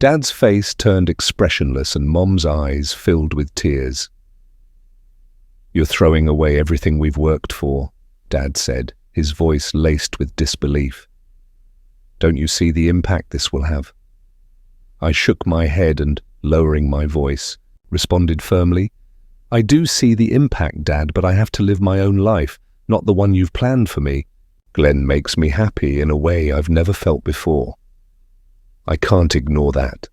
Dad's face turned expressionless and Mom's eyes filled with tears. "You're throwing away everything we've worked for," Dad said, his voice laced with disbelief. "Don't you see the impact this will have?" I shook my head and, lowering my voice, responded firmly, "I do see the impact, Dad, but I have to live my own life, not the one you've planned for me. Glenn makes me happy in a way I've never felt before. I can't ignore that."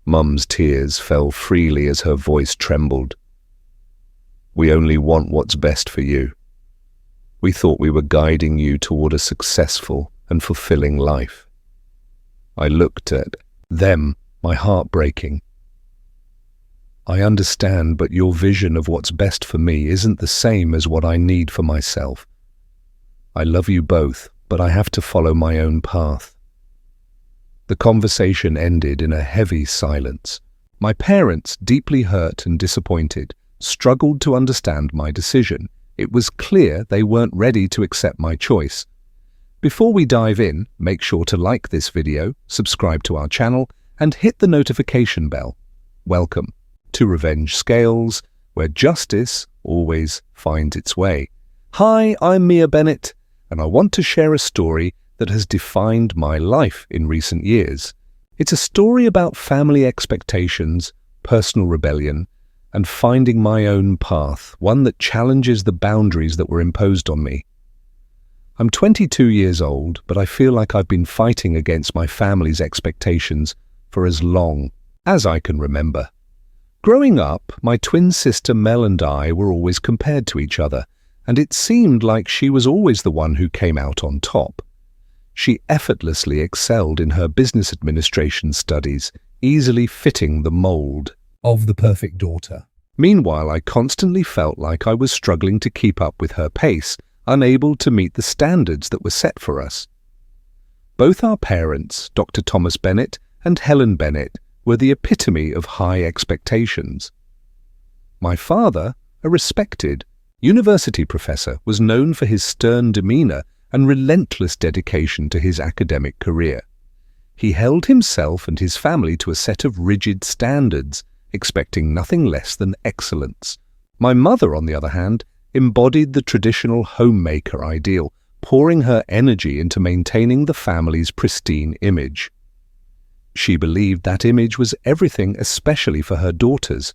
Mum's tears fell freely as her voice trembled. "We only want what's best for you. We thought we were guiding you toward a successful and fulfilling life." I looked at them, my heart breaking. "I understand, but your vision of what's best for me isn't the same as what I need for myself. I love you both, but I have to follow my own path." The conversation ended in a heavy silence. My parents, deeply hurt and disappointed, struggled to understand my decision. It was clear they weren't ready to accept my choice. Before we dive in, make sure to like this video, subscribe to our channel, and hit the notification bell. Welcome to Revenge Scales, where justice always finds its way. Hi, I'm Mia Bennett, and I want to share a story that has defined my life in recent years. It's a story about family expectations, personal rebellion, and finding my own path, one that challenges the boundaries that were imposed on me. I'm 22 years old, but I feel like I've been fighting against my family's expectations for as long as I can remember. Growing up, my twin sister Mel and I were always compared to each other, and it seemed like she was always the one who came out on top. She effortlessly excelled in her business administration studies, easily fitting the mold of the perfect daughter. Meanwhile, I constantly felt like I was struggling to keep up with her pace, unable to meet the standards that were set for us. Both our parents, Dr. Thomas Bennett and Helen Bennett, were the epitome of high expectations. My father, a respected university professor, was known for his stern demeanor and relentless dedication to his academic career. He held himself and his family to a set of rigid standards, expecting nothing less than excellence. My mother, on the other hand, embodied the traditional homemaker ideal, pouring her energy into maintaining the family's pristine image. She believed that image was everything, especially for her daughters.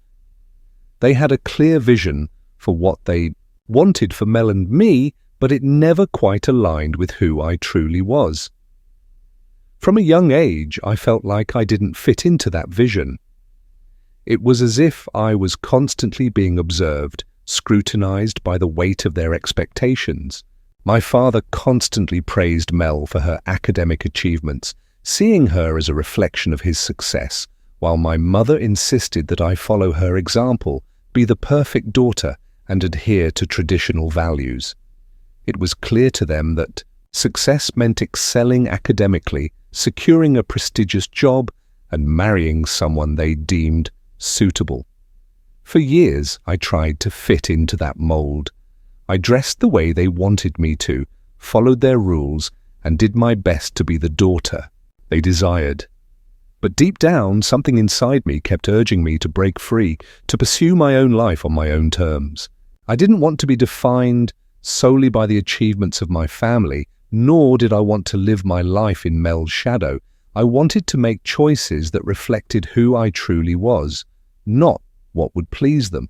They had a clear vision for what they wanted for Mel and me, but it never quite aligned with who I truly was. From a young age, I felt like I didn't fit into that vision. It was as if I was constantly being observed, scrutinized by the weight of their expectations. My father constantly praised Mel for her academic achievements, seeing her as a reflection of his success, while my mother insisted that I follow her example, be the perfect daughter, and adhere to traditional values. It was clear to them that success meant excelling academically, securing a prestigious job, and marrying someone they deemed suitable. For years, I tried to fit into that mold. I dressed the way they wanted me to, followed their rules, and did my best to be the daughter they desired. But deep down, something inside me kept urging me to break free, to pursue my own life on my own terms. I didn't want to be defined solely by the achievements of my family, nor did I want to live my life in Mel's shadow. I wanted to make choices that reflected who I truly was, not what would please them.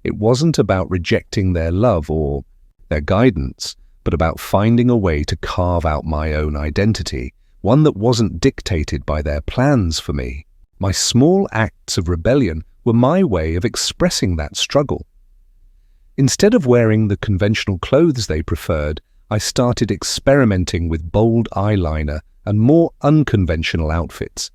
It wasn't about rejecting their love or their guidance, but about finding a way to carve out my own identity, one that wasn't dictated by their plans for me. My small acts of rebellion were my way of expressing that struggle. Instead of wearing the conventional clothes they preferred, I started experimenting with bold eyeliner and more unconventional outfits.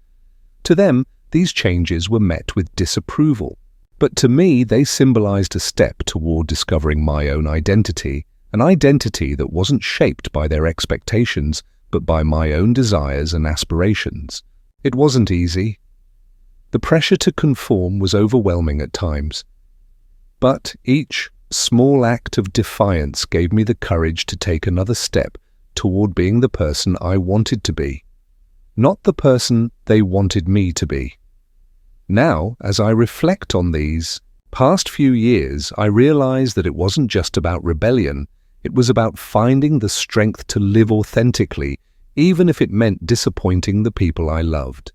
To them, these changes were met with disapproval, but to me they symbolized a step toward discovering my own identity, an identity that wasn't shaped by their expectations, but by my own desires and aspirations. It wasn't easy. The pressure to conform was overwhelming at times, but each small act of defiance gave me the courage to take another step toward being the person I wanted to be. not the person they wanted me to be. Now, as I reflect on these past few years, I realize that it wasn't just about rebellion. It was about finding the strength to live authentically, even if it meant disappointing the people I loved.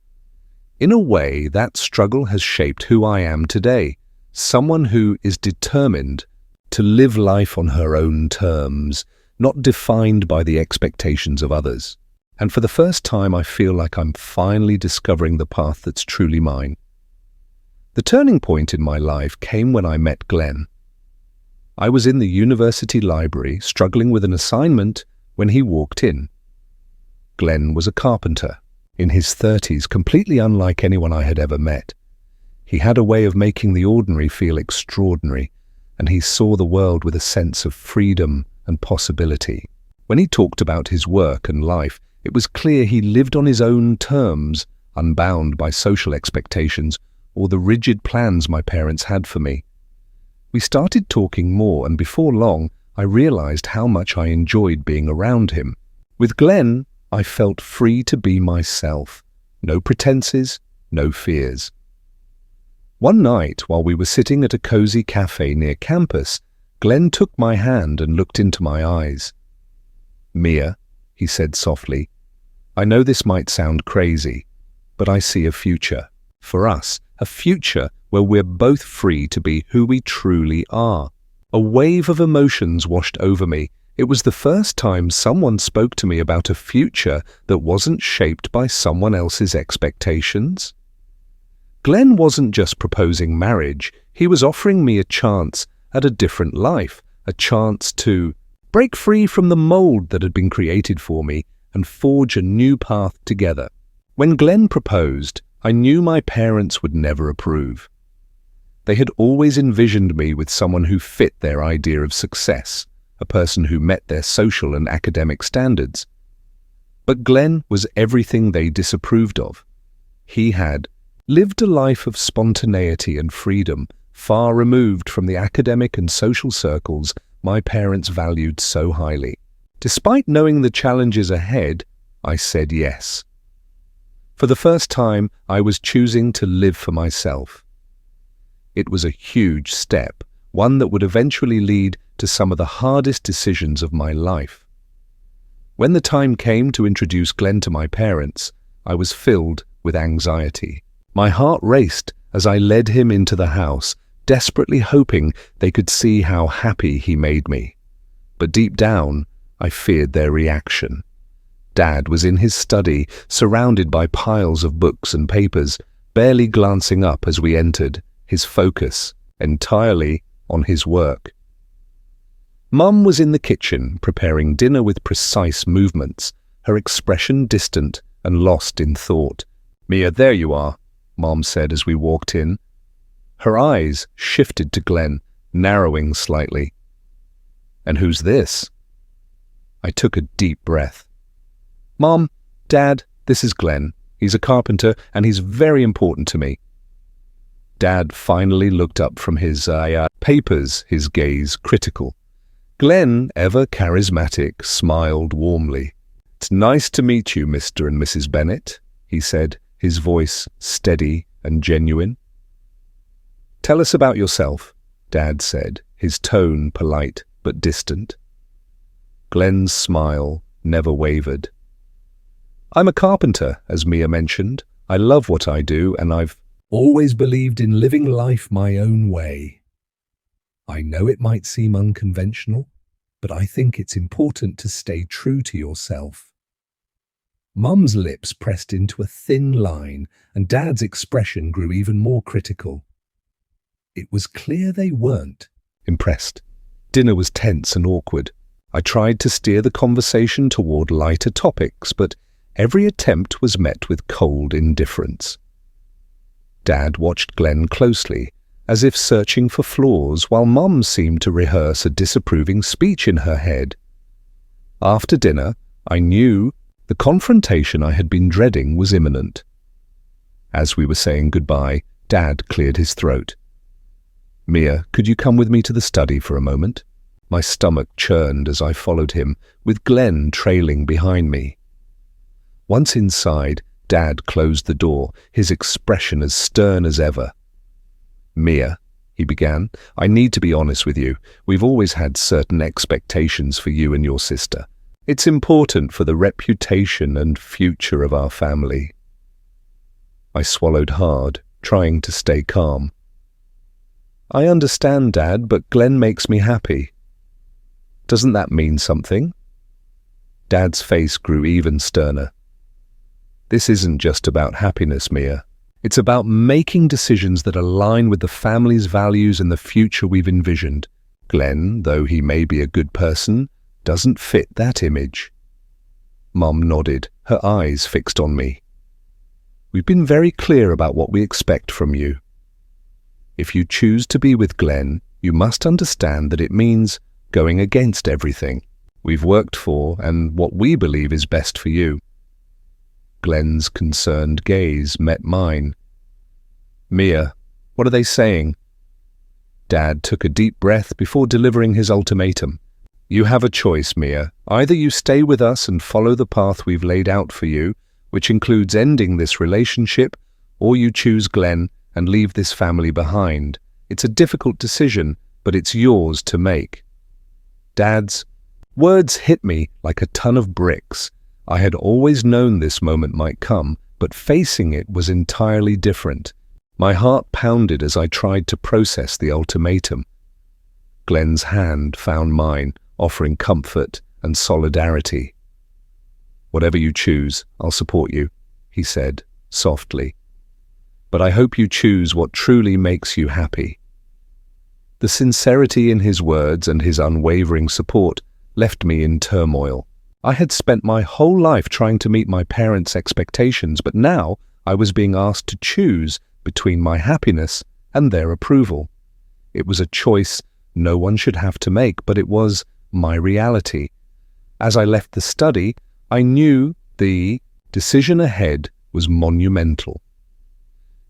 In a way, that struggle has shaped who I am today, someone who is determined to live life on her own terms, not defined by the expectations of others. And for the first time, I feel like I'm finally discovering the path that's truly mine. The turning point in my life came when I met Glenn. I was in the university library struggling with an assignment when he walked in. Glenn was a carpenter, in his 30s, completely unlike anyone I had ever met. He had a way of making the ordinary feel extraordinary, and he saw the world with a sense of freedom and possibility. When he talked about his work and life, it was clear he lived on his own terms, unbound by social expectations or the rigid plans my parents had for me. We started talking more, and before long, I realized how much I enjoyed being around him. With Glenn, I felt free to be myself. No pretenses, no fears. One night, while we were sitting at a cozy cafe near campus, Glenn took my hand and looked into my eyes. "Mia," he said softly, "I know this might sound crazy, but I see a future. For us, a future where we're both free to be who we truly are." A wave of emotions washed over me. It was the first time someone spoke to me about a future that wasn't shaped by someone else's expectations. Glenn wasn't just proposing marriage, he was offering me a chance at a different life, a chance to break free from the mold that had been created for me and forge a new path together. When Glenn proposed, I knew my parents would never approve. They had always envisioned me with someone who fit their idea of success, a person who met their social and academic standards. But Glenn was everything they disapproved of. He had lived a life of spontaneity and freedom, far removed from the academic and social circles my parents valued so highly. Despite knowing the challenges ahead, I said yes. For the first time, I was choosing to live for myself. It was a huge step, one that would eventually lead to some of the hardest decisions of my life. When the time came to introduce Glenn to my parents, I was filled with anxiety. My heart raced as I led him into the house, desperately hoping they could see how happy he made me. But deep down, I feared their reaction. Dad was in his study, surrounded by piles of books and papers, barely glancing up as we entered, his focus entirely on his work. Mum was in the kitchen, preparing dinner with precise movements, her expression distant and lost in thought. "Mia, there you are," Mom said as we walked in. Her eyes shifted to Glenn, narrowing slightly. "And who's this?" I took a deep breath. "Mom, Dad, this is Glenn. He's a carpenter and he's very important to me." Dad finally looked up from his papers, his gaze critical. Glenn, ever charismatic, smiled warmly. "It's nice to meet you, Mr. and Mrs. Bennett," he said, his voice steady and genuine. "Tell us about yourself," Dad said, his tone polite but distant. Glenn's smile never wavered. "I'm a carpenter, as Mia mentioned. I love what I do, and I've always believed in living life my own way. I know it might seem unconventional, but I think it's important to stay true to yourself." Mum's lips pressed into a thin line, and Dad's expression grew even more critical. It was clear they weren't impressed. Dinner was tense and awkward. I tried to steer the conversation toward lighter topics, but every attempt was met with cold indifference. Dad watched Glenn closely, as if searching for flaws, while Mum seemed to rehearse a disapproving speech in her head. After dinner, I knew the confrontation I had been dreading was imminent. As we were saying goodbye, Dad cleared his throat. "Mia, could you come with me to the study for a moment?" My stomach churned as I followed him, with Glenn trailing behind me. Once inside, Dad closed the door, his expression as stern as ever. "Mia," he began, "I need to be honest with you. We've always had certain expectations for you and your sister. It's important for the reputation and future of our family." I swallowed hard, trying to stay calm. "I understand, Dad, but Glenn makes me happy." "Doesn't that mean something?" Dad's face grew even sterner. "This isn't just about happiness, Mia. It's about making decisions that align with the family's values and the future we've envisioned. Glenn, though he may be a good person, doesn't fit that image." Mom nodded, her eyes fixed on me. "We've been very clear about what we expect from you. If you choose to be with Glenn, you must understand that it means going against everything we've worked for and what we believe is best for you." Glenn's concerned gaze met mine. "Mia, what are they saying?" Dad took a deep breath before delivering his ultimatum. "You have a choice, Mia. Either you stay with us and follow the path we've laid out for you, which includes ending this relationship, or you choose Glenn and leave this family behind. It's a difficult decision, but it's yours to make." Dad's words hit me like a ton of bricks. I had always known this moment might come, but facing it was entirely different. My heart pounded as I tried to process the ultimatum. Glenn's hand found mine, offering comfort and solidarity. "Whatever you choose, I'll support you," he said, softly. "But I hope you choose what truly makes you happy." The sincerity in his words and his unwavering support left me in turmoil. I had spent my whole life trying to meet my parents' expectations, but now I was being asked to choose between my happiness and their approval. It was a choice no one should have to make, but it was my reality. As I left the study, I knew the decision ahead was monumental.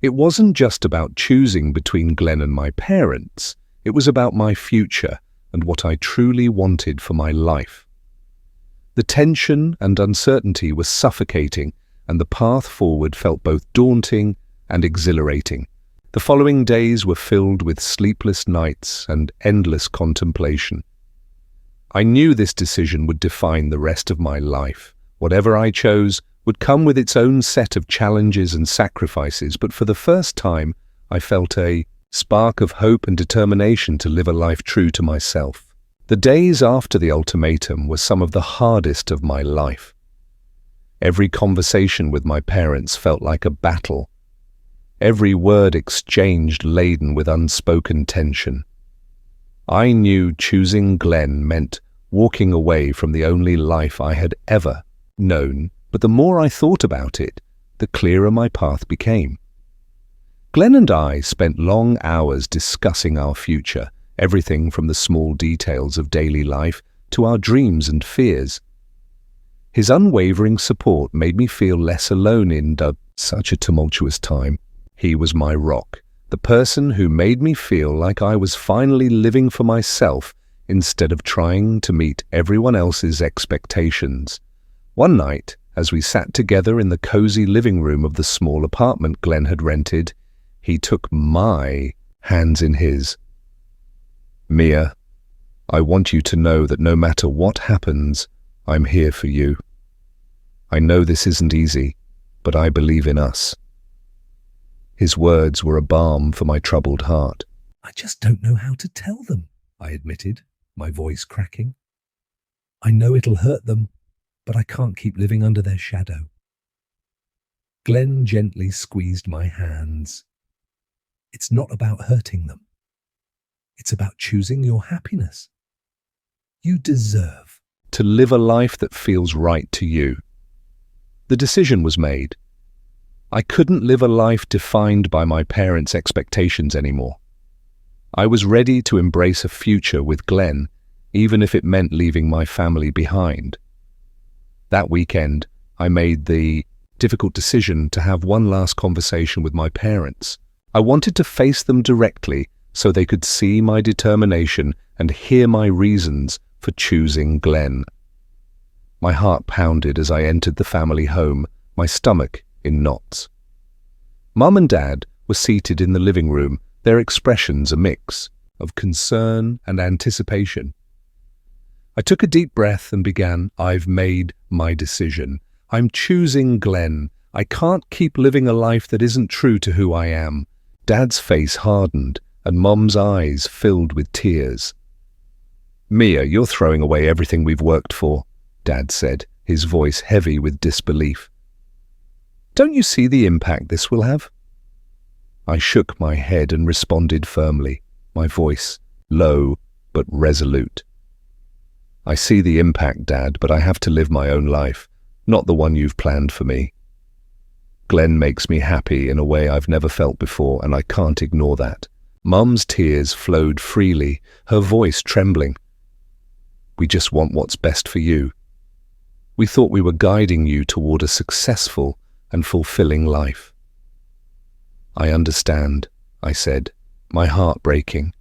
It wasn't just about choosing between Glenn and my parents. It was about my future and what I truly wanted for my life. The tension and uncertainty were suffocating, and the path forward felt both daunting and exhilarating. The following days were filled with sleepless nights and endless contemplation. I knew this decision would define the rest of my life. Whatever I chose would come with its own set of challenges and sacrifices, but for the first time, I felt a spark of hope and determination to live a life true to myself. The days after the ultimatum were some of the hardest of my life. Every conversation with my parents felt like a battle. Every word exchanged laden with unspoken tension. I knew choosing Glenn meant walking away from the only life I had ever known, but the more I thought about it, the clearer my path became. Glenn and I spent long hours discussing our future, everything from the small details of daily life to our dreams and fears. His unwavering support made me feel less alone in such a tumultuous time. He was my rock, the person who made me feel like I was finally living for myself instead of trying to meet everyone else's expectations. One night, as we sat together in the cozy living room of the small apartment Glenn had rented, he took my hands in his. "Mia, I want you to know that no matter what happens, I'm here for you. I know this isn't easy, but I believe in us." His words were a balm for my troubled heart. "I just don't know how to tell them," I admitted, my voice cracking. "I know it'll hurt them, but I can't keep living under their shadow." Glenn gently squeezed my hands. "It's not about hurting them. It's about choosing your happiness. You deserve to live a life that feels right to you." The decision was made. I couldn't live a life defined by my parents' expectations anymore. I was ready to embrace a future with Glenn, even if it meant leaving my family behind. That weekend, I made the difficult decision to have one last conversation with my parents. I wanted to face them directly so they could see my determination and hear my reasons for choosing Glenn. My heart pounded as I entered the family home, my stomach in knots. Mum and Dad were seated in the living room, their expressions a mix of concern and anticipation. I took a deep breath and began, "I've made my decision. I'm choosing Glenn. I can't keep living a life that isn't true to who I am." Dad's face hardened and Mum's eyes filled with tears. "Mia, you're throwing away everything we've worked for," Dad said, his voice heavy with disbelief. "Don't you see the impact this will have?" I shook my head and responded firmly, my voice low but resolute. "I see the impact, Dad, but I have to live my own life, not the one you've planned for me. Glenn makes me happy in a way I've never felt before, and I can't ignore that." Mum's tears flowed freely, her voice trembling. "We just want what's best for you. We thought we were guiding you toward a successful and fulfilling life." "I understand," I said, my heart breaking.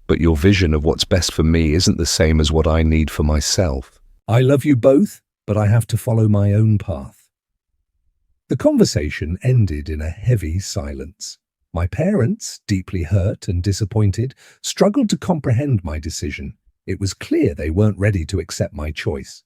"But your vision of what's best for me isn't the same as what I need for myself." "I love you both, but I have to follow my own path." The conversation ended in a heavy silence. My parents, deeply hurt and disappointed, struggled to comprehend my decision. It was clear they weren't ready to accept my choice.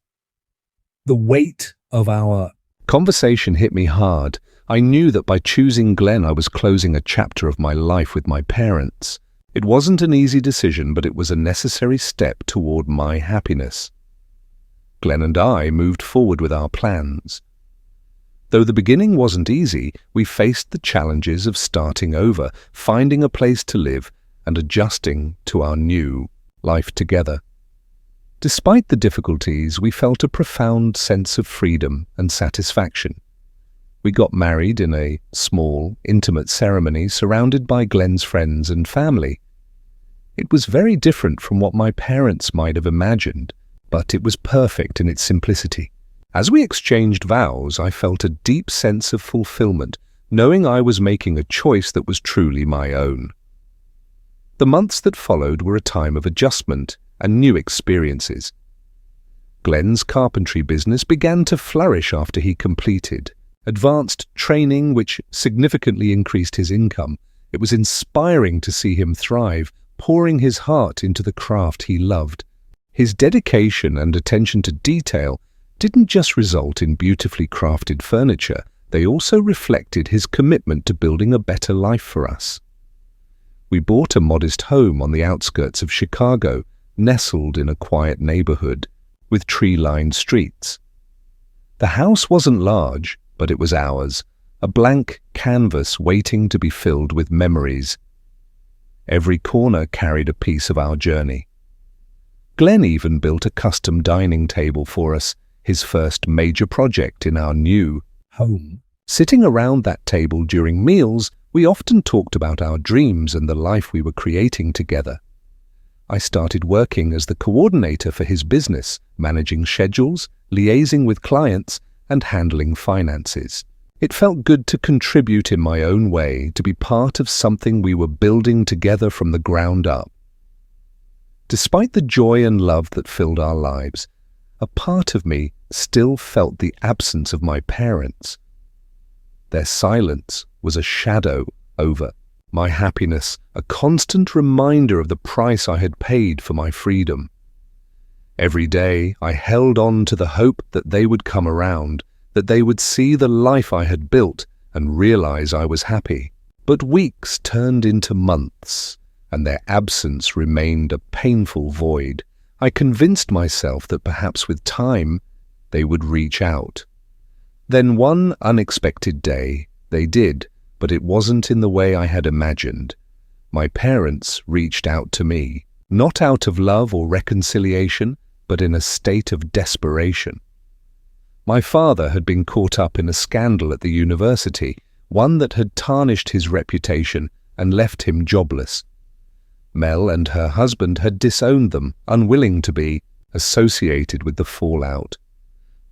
The weight of our conversation hit me hard. I knew that by choosing Glenn, I was closing a chapter of my life with my parents. It wasn't an easy decision, but it was a necessary step toward my happiness. Glenn and I moved forward with our plans. Though the beginning wasn't easy, we faced the challenges of starting over, finding a place to live, and adjusting to our new life together. Despite the difficulties, we felt a profound sense of freedom and satisfaction. We got married in a small, intimate ceremony surrounded by Glenn's friends and family. It was very different from what my parents might have imagined, but it was perfect in its simplicity. As we exchanged vows, I felt a deep sense of fulfillment, knowing I was making a choice that was truly my own. The months that followed were a time of adjustment and new experiences. Glenn's carpentry business began to flourish after he completed advanced training, which significantly increased his income. It was inspiring to see him thrive, pouring his heart into the craft he loved. His dedication and attention to detail didn't just result in beautifully crafted furniture, they also reflected his commitment to building a better life for us. We bought a modest home on the outskirts of Chicago, nestled in a quiet neighborhood with tree-lined streets. The house wasn't large, but it was ours, a blank canvas waiting to be filled with memories. Every corner carried a piece of our journey. Glenn even built a custom dining table for us, his first major project in our new home. Sitting around that table during meals, we often talked about our dreams and the life we were creating together. I started working as the coordinator for his business, managing schedules, liaising with clients, and handling finances. It felt good to contribute in my own way, to be part of something we were building together from the ground up. Despite the joy and love that filled our lives, a part of me still felt the absence of my parents. Their silence was a shadow over my happiness, a constant reminder of the price I had paid for my freedom. Every day I held on to the hope that they would come around, that they would see the life I had built and realize I was happy. But weeks turned into months, and their absence remained a painful void. I convinced myself that perhaps with time they would reach out. Then one unexpected day they did, but it wasn't in the way I had imagined. My parents reached out to me, not out of love or reconciliation, but in a state of desperation. My father had been caught up in a scandal at the university, one that had tarnished his reputation and left him jobless. Mel and her husband had disowned them, unwilling to be associated with the fallout.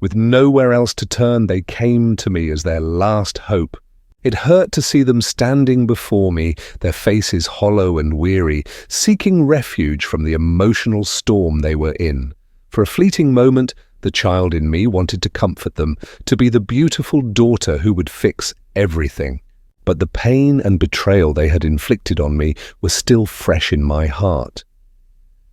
With nowhere else to turn, they came to me as their last hope. It hurt to see them standing before me, their faces hollow and weary, seeking refuge from the emotional storm they were in. For a fleeting moment, The child in me wanted to comfort them, to be the beautiful daughter who would fix everything. But the pain and betrayal they had inflicted on me were still fresh in my heart.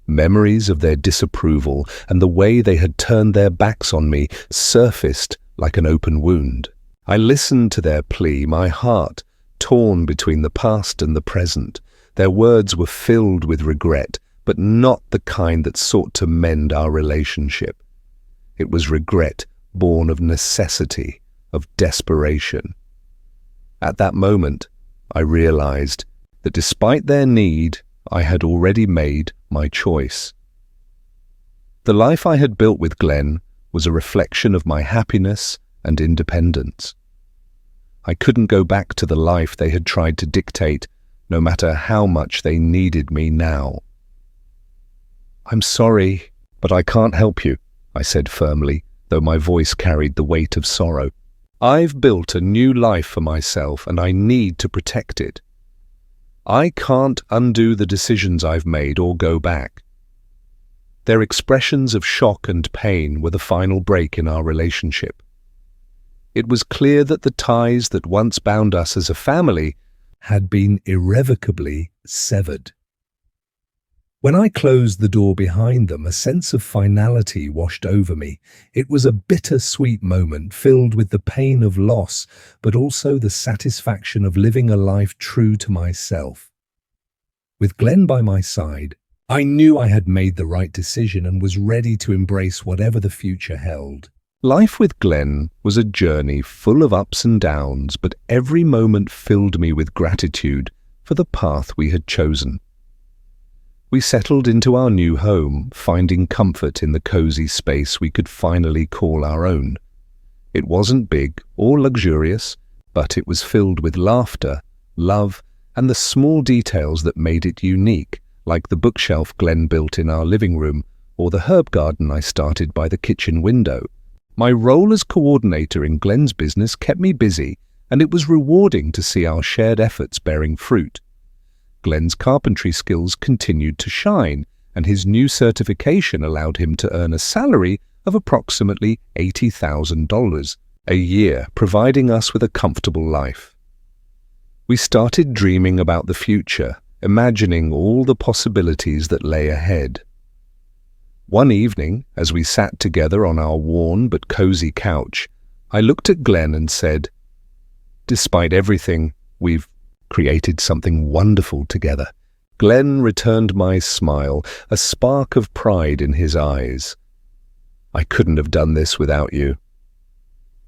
Memories of their disapproval and the way they had turned their backs on me surfaced like an open wound. I listened to their plea, my heart torn between the past and the present. Their words were filled with regret, but not the kind that sought to mend our relationship. It was regret born of necessity, of desperation. At that moment, I realized that despite their need, I had already made my choice. The life I had built with Glenn was a reflection of my happiness and independence. I couldn't go back to the life they had tried to dictate, no matter how much they needed me now. "I'm sorry, but I can't help you," I said firmly, though my voice carried the weight of sorrow. "I've built a new life for myself, and I need to protect it. I can't undo the decisions I've made or go back." Their expressions of shock and pain were the final break in our relationship. It was clear that the ties that once bound us as a family had been irrevocably severed. When I closed the door behind them, a sense of finality washed over me. It was a bittersweet moment filled with the pain of loss, but also the satisfaction of living a life true to myself. With Glenn by my side, I knew I had made the right decision and was ready to embrace whatever the future held. Life with Glenn was a journey full of ups and downs, but every moment filled me with gratitude for the path we had chosen. We settled into our new home, finding comfort in the cozy space we could finally call our own. It wasn't big or luxurious, but it was filled with laughter, love, and the small details that made it unique, like the bookshelf Glenn built in our living room or the herb garden I started by the kitchen window. My role as coordinator in Glenn's business kept me busy, and it was rewarding to see our shared efforts bearing fruit. Glenn's carpentry skills continued to shine, and his new certification allowed him to earn a salary of approximately $80,000 a year, providing us with a comfortable life. We started dreaming about the future, imagining all the possibilities that lay ahead. One evening, as we sat together on our worn but cozy couch, I looked at Glenn and said, "Despite everything, we've created something wonderful together." Glenn returned my smile, a spark of pride in his eyes. "I couldn't have done this without you."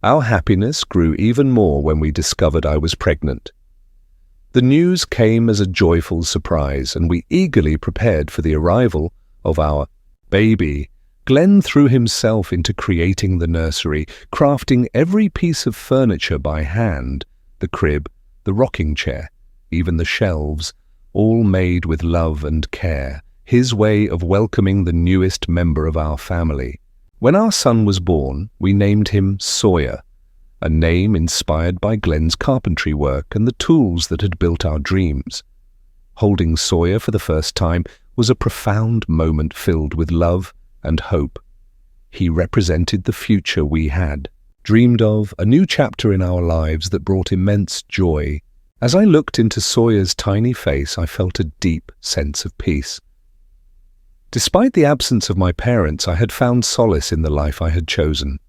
Our happiness grew even more when we discovered I was pregnant. The news came as a joyful surprise, and we eagerly prepared for the arrival of our baby. Glenn threw himself into creating the nursery, crafting every piece of furniture by hand, the crib, the rocking chair, even the shelves, all made with love and care, his way of welcoming the newest member of our family. When our son was born, we named him Sawyer, a name inspired by Glenn's carpentry work and the tools that had built our dreams. Holding Sawyer for the first time was a profound moment filled with love and hope. He represented the future we had dreamed of, a new chapter in our lives that brought immense joy. As I looked into Sawyer's tiny face, I felt a deep sense of peace. Despite the absence of my parents, I had found solace in the life I had chosen.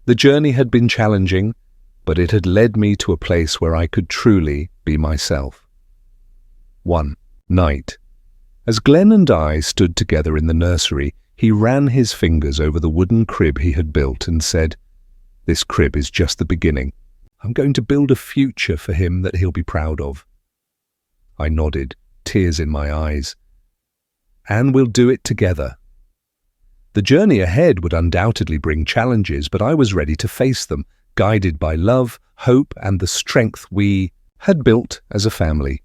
The journey had been challenging, but it had led me to a place where I could truly be myself. One night, as Glenn and I stood together in the nursery, he ran his fingers over the wooden crib he had built and said, "This crib is just the beginning. I'm going to build a future for him that he'll be proud of." I nodded, tears in my eyes. "And we'll do it together." The journey ahead would undoubtedly bring challenges, but I was ready to face them, guided by love, hope, and the strength we had built as a family.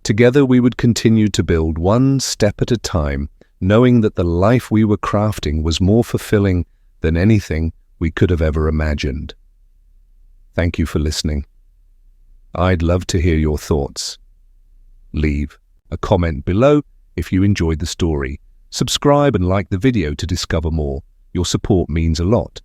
Together we would continue to build one step at a time, knowing that the life we were crafting was more fulfilling than anything we could have ever imagined. Thank you for listening. I'd love to hear your thoughts. Leave a comment below if you enjoyed the story. Subscribe and like the video to discover more. Your support means a lot.